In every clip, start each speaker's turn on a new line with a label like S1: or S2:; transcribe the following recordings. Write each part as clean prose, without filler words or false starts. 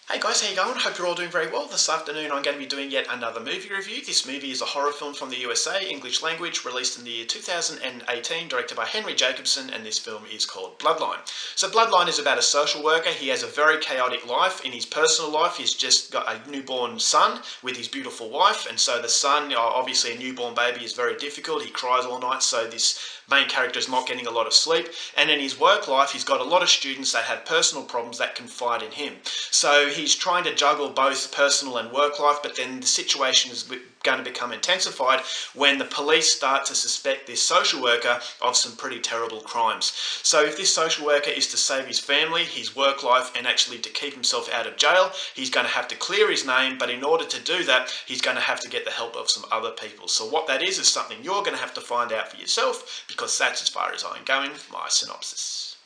S1: Hey guys, how you going? Hope you're all doing very well. This afternoon I'm going to be doing yet another movie review. This movie is a horror film from the USA, English language, released in the year 2018, directed by Henry Jacobson, and this film is called Bloodline. So Bloodline is about a social worker. He has a very chaotic life. In his personal life, he's just got a newborn son with his beautiful wife, and so the son, obviously a newborn baby, is very difficult. He cries all night, so this main character is not getting a lot of sleep. And in his work life, he's got a lot of students that have personal problems that confide in him. So he's trying to juggle both personal and work life, but then the situation is going to become intensified when the police start to suspect this social worker of some pretty terrible crimes. So if this social worker is to save his family, his work life, and actually to keep himself out of jail, he's going to have to clear his name, but in order to do that, he's going to have to get the help of some other people. So what that is something you're going to have to find out for yourself, because that's as far as I'm going with my synopsis.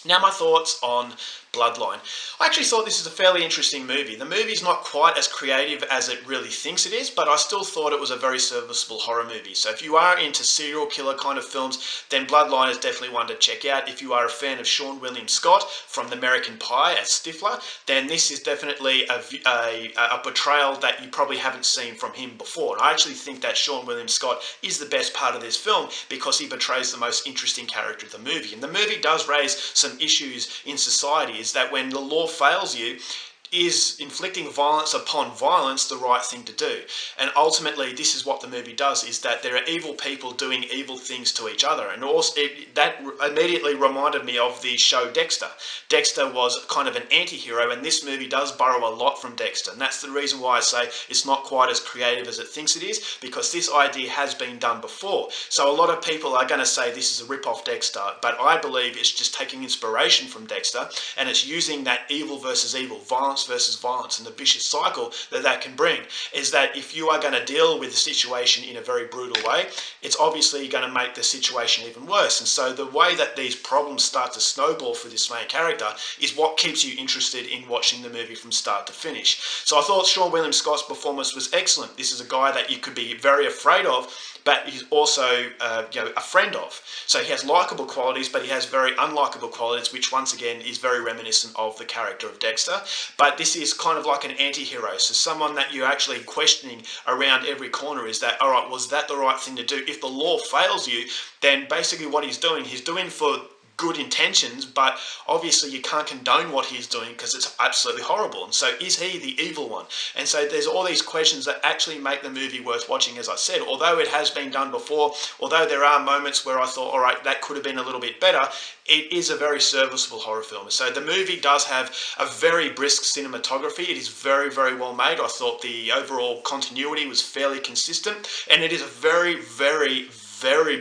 S1: Now my thoughts on Bloodline. I actually thought this is a fairly interesting movie. The movie's not quite as creative as it really thinks it is, but I still thought it was a very serviceable horror movie. So if you are into serial killer kind of films, then Bloodline is definitely one to check out. If you are a fan of Sean William Scott from The American Pie as Stifler, then this is definitely a portrayal that you probably haven't seen from him before. And I actually think that Sean William Scott is the best part of this film because he portrays the most interesting character of the movie. And the movie does raise some issues in society, is that when the law fails you, is inflicting violence upon violence the right thing to do? And ultimately, this is what the movie does, is that there are evil people doing evil things to each other. And also, that immediately reminded me of the show Dexter. Dexter was kind of an anti-hero, and this movie does borrow a lot from Dexter. And that's the reason why I say it's not quite as creative as it thinks it is, because this idea has been done before. So a lot of people are going to say this is a rip-off Dexter, but I believe it's just taking inspiration from Dexter, and it's using that evil versus evil, violence versus violence, and the vicious cycle that can bring. Is that if you are going to deal with the situation in a very brutal way, it's obviously going to make the situation even worse. And so the way that these problems start to snowball for this main character is what keeps you interested in watching the movie from start to finish. So I thought Sean William Scott's performance was excellent. This is a guy that you could be very afraid of, but he's also a friend of. So he has likeable qualities, but he has very unlikable qualities, which once again is very reminiscent of the character of Dexter. But this is kind of like an anti-hero, so someone that you're actually questioning around every corner. Is that, all right, was that the right thing to do? If the law fails you, then basically what he's doing for good intentions, but obviously you can't condone what he's doing because it's absolutely horrible. And so is he the evil one? And so there's all these questions that actually make the movie worth watching. As I said, although it has been done before, although there are moments where I thought, all right, that could have been a little bit better, it is a very serviceable horror film. So the movie does have a very brisk cinematography. It is very, very well made. I thought the overall continuity was fairly consistent, and it is a very, very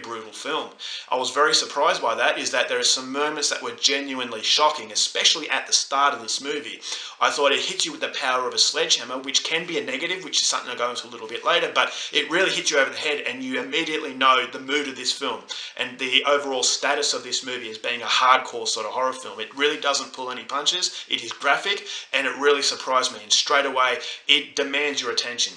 S1: brutal film. I was very surprised by that, is that there are some moments that were genuinely shocking, especially at the start of this movie. I thought it hit you with the power of a sledgehammer, which can be a negative, which is something I'll go into a little bit later, but it really hit you over the head and you immediately know the mood of this film and the overall status of this movie as being a hardcore sort of horror film. It really doesn't pull any punches. It is graphic, and it really surprised me, and straight away it demands your attention.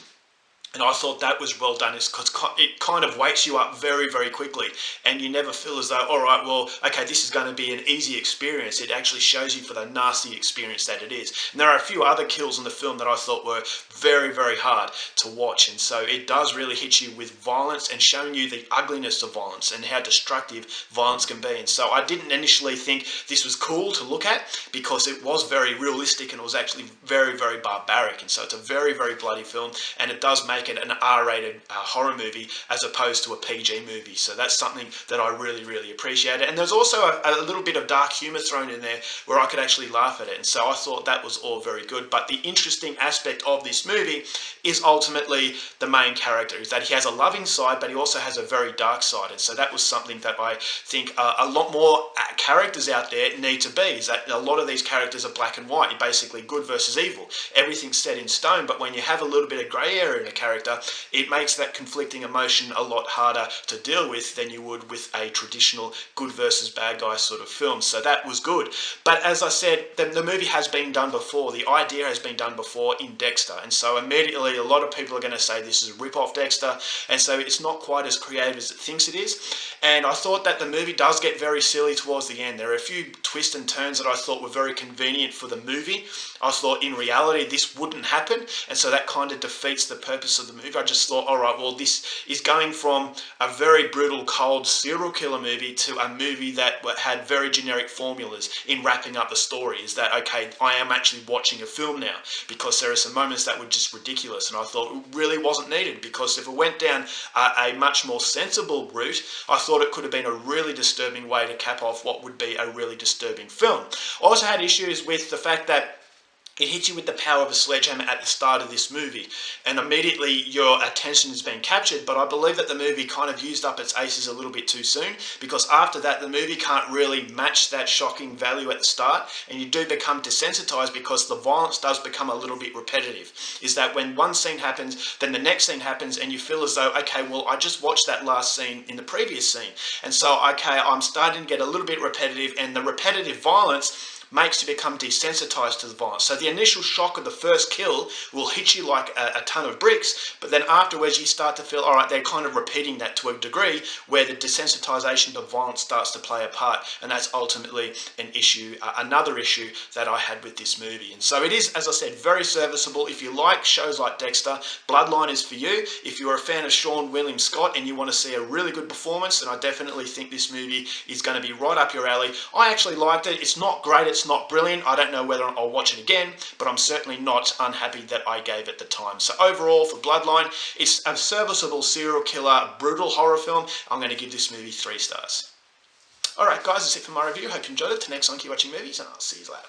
S1: And I thought that was well done, because it kind of wakes you up very, very quickly, and you never feel as though, all right, well, okay, this is going to be an easy experience. It actually shows you for the nasty experience that it is. And there are a few other kills in the film that I thought were very, very hard to watch, and so it does really hit you with violence and showing you the ugliness of violence and how destructive violence can be. And so I didn't initially think this was cool to look at, because it was very realistic and it was actually very, very barbaric. And so it's a very, very bloody film, and it does make it an R-rated horror movie as opposed to a PG movie. So that's something that I really, really appreciated. And there's also a little bit of dark humour thrown in there where I could actually laugh at it. And so I thought that was all very good. But the interesting aspect of this movie is ultimately the main character, is that he has a loving side, but he also has a very dark side. And so that was something that I think a lot more characters out there need to be, is that a lot of these characters are black and white. You're basically good versus evil. Everything's set in stone. But when you have a little bit of grey area in a character, character, it makes that conflicting emotion a lot harder to deal with than you would with a traditional good versus bad guy sort of film. So that was good. But as I said, the movie has been done before. The idea has been done before in Dexter. And so immediately a lot of people are going to say this is a rip-off Dexter. And so it's not quite as creative as it thinks it is. And I thought that the movie does get very silly towards the end. There are a few twists and turns that I thought were very convenient for the movie. I thought in reality this wouldn't happen. And so that kind of defeats the purpose of the movie. I just thought, all right, well, this is going from a very brutal, cold serial killer movie to a movie that had very generic formulas in wrapping up the story. Is that, okay, I am actually watching a film now, because there are some moments that were just ridiculous, and I thought it really wasn't needed, because if it went down a much more sensible route, I thought it could have been a really disturbing way to cap off what would be a really disturbing film. I also had issues with the fact that it hits you with the power of a sledgehammer at the start of this movie, and immediately your attention is being captured. But I believe that the movie kind of used up its aces a little bit too soon, because after that the movie can't really match that shocking value at the start, and you do become desensitized because the violence does become a little bit repetitive. Is that when one scene happens, then the next scene happens, and you feel as though, okay, well, I just watched that last scene in the previous scene, and so, okay, I'm starting to get a little bit repetitive, and the repetitive violence makes you become desensitized to the violence. So the initial shock of the first kill will hit you like a ton of bricks, but then afterwards you start to feel, all right, they're kind of repeating that to a degree where the desensitization to violence starts to play a part, and that's ultimately an issue, another issue that I had with this movie. And so it is, as I said, very serviceable. If you like shows like Dexter, Bloodline is for you. If you're a fan of Sean William Scott and you want to see a really good performance, then I definitely think this movie is going to be right up your alley. I actually liked it. It's not great, it's not brilliant. I don't know whether I'll watch it again, but I'm certainly not unhappy that I gave it the time. So overall, for Bloodline, it's a serviceable serial killer, brutal horror film. I'm going to give this movie 3 stars. Alright guys, that's it for my review. Hope you enjoyed it. Till next time, keep watching movies, and I'll see you later.